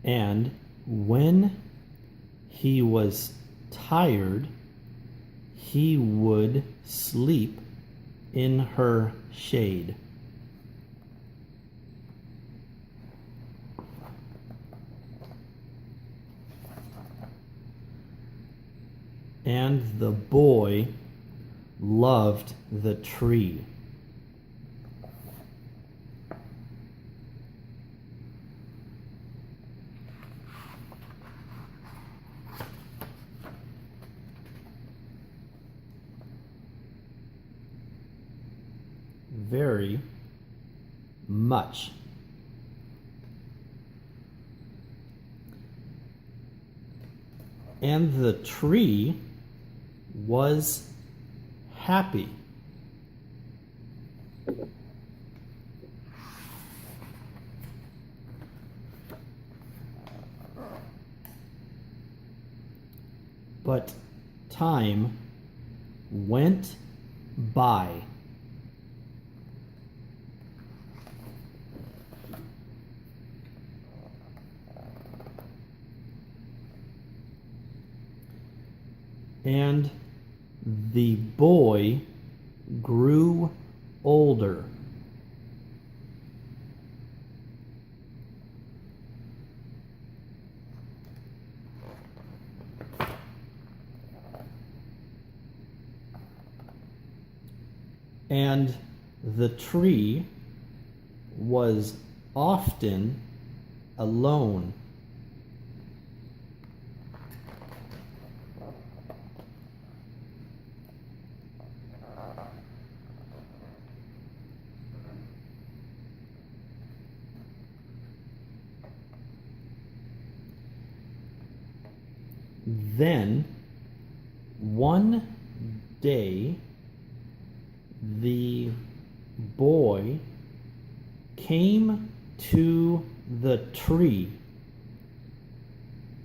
and when he was tired, he would sleep in her shade. And the boy loved the tree. Very much. And the tree was happy. But time went by. And the boy grew older. And the tree was often alone. Then, one day, the boy came to the tree,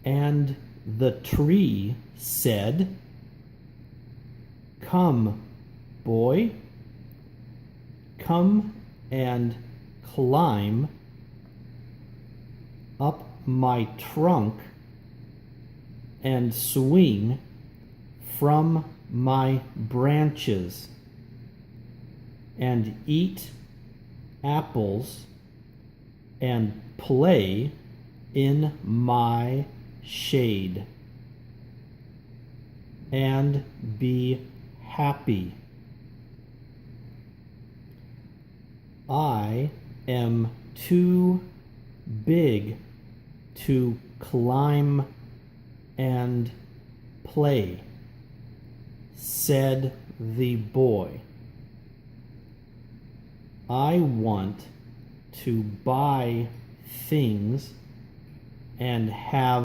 and the tree said, "Come, boy, come and climb up my trunk and swing from my branches and eat apples and play in my shade and be happy. I am too big to climb and play," said the boy. "I want to buy things and have